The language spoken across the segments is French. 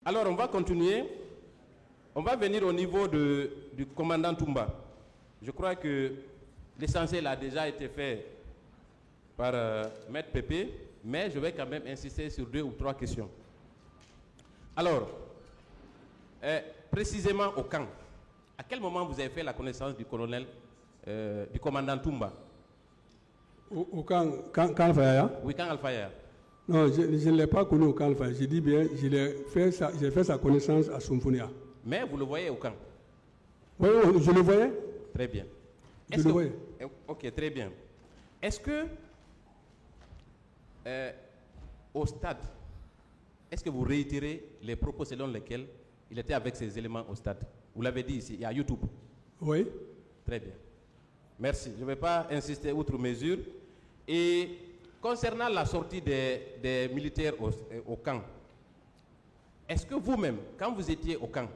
Alors, on va continuer. On va venir au niveau du commandant Toumba. Je crois que l'essentiel a déjà été fait par Maître Pépé, mais je vais quand même insister sur 2 ou 3 questions. Alors, précisément au camp, à quel moment vous avez fait la connaissance du colonel, du commandant Toumba? Au camp Alfaya? Oui, camp Alfaya. Non, je ne l'ai pas connu au camp Alfaya. Je dis bien, j'ai fait sa connaissance à Soumfounia. Mais vous le voyez au camp? Oui, je le voyais. Très bien. Je le voyais. Ok, très bien. Est-ce que, au stade, est-ce que vous réitérez les propos selon lesquels il était avec ces éléments au stade? Vous l'avez dit ici, il y a YouTube. Oui. Très bien. Merci. Je ne vais pas insister outre mesure. Et concernant la sortie des militaires au camp, est-ce que vous-même, quand vous étiez au camp,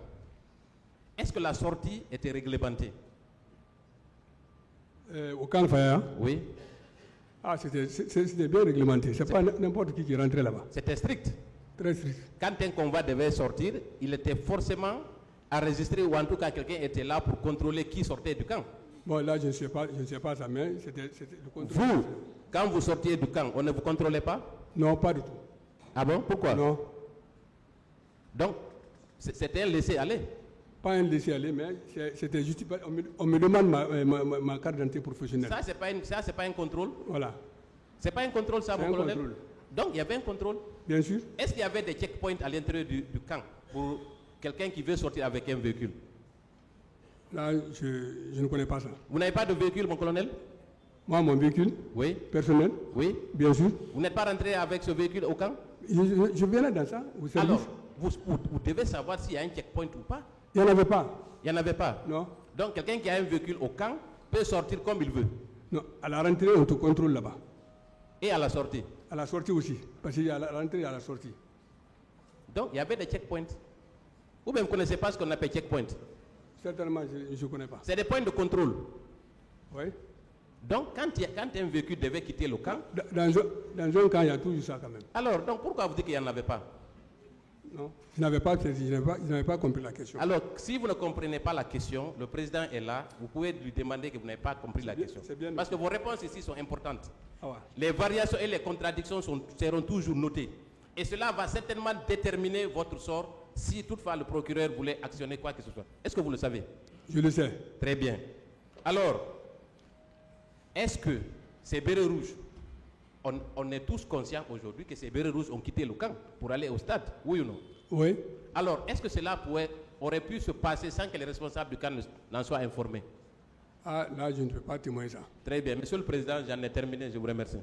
est-ce que la sortie était réglementée? Au camp Alfaya? Oui. Ah, c'était bien réglementé. C'est pas n'importe qui rentrait là-bas. C'était strict. Très strict. Quand un convoi devait sortir, il était forcément enregistré, ou en tout cas quelqu'un était là pour contrôler qui sortait du camp. Bon, là, je ne sais pas ça, mais c'était le contrôle. Vous, quand vous sortiez du camp, on ne vous contrôlait pas? Non, pas du tout. Ah bon? Pourquoi? Non. Donc, c'était un laisser-aller? Pas un laisser-aller, mais c'était juste... On me demande ma carte d'identité professionnelle. Ça, c'est pas un contrôle? Voilà. C'est pas un contrôle, ça, mon colonel? Contrôle. Donc, il y avait un contrôle? Bien sûr. Est-ce qu'il y avait des checkpoints à l'intérieur du camp pour quelqu'un qui veut sortir avec un véhicule? Là, je ne connais pas ça. Vous n'avez pas de véhicule, mon colonel? Moi, mon véhicule? Oui. Personnel? Oui. Bien sûr. Vous n'êtes pas rentré avec ce véhicule au camp? Je viens là dans ça, au service. Alors, vous devez savoir s'il y a un checkpoint ou pas. Il n'y en avait pas. Il n'y en avait pas? Non. Donc, quelqu'un qui a un véhicule au camp peut sortir comme il veut? Non. À la rentrée, on te contrôle là-bas. Et à la sortie? À la sortie aussi. Parce qu'il y a la rentrée et à la sortie. Donc, il y avait des checkpoints. Ou bien vous ne connaissez pas ce qu'on appelle checkpoint? Certainement, je ne connais pas. C'est des points de contrôle. Oui. Donc, quand un véhicule devait quitter le camp... Dans un camp, il y a toujours ça quand même. Alors, donc pourquoi vous dites qu'il n'y en avait pas? Non, je n'avais pas compris la question. Alors, si vous ne comprenez pas la question, le président est là, vous pouvez lui demander que vous n'avez pas compris la question. Parce que vos réponses ici sont importantes. Ah ouais. Les variations et les contradictions seront toujours notées. Et cela va certainement déterminer votre sort si toutefois le procureur voulait actionner quoi que ce soit. Est-ce que vous le savez? Je le sais. Très bien. Alors, est-ce que ces bérets rouges, on est tous conscients aujourd'hui que ces bérets rouges ont quitté le camp pour aller au stade, oui ou non? Oui. Alors, est-ce que cela aurait pu se passer sans que les responsables du camp n'en soient informés? Ah, là, je ne peux pas témoigner ça. Très bien. Monsieur le Président, j'en ai terminé. Je vous remercie.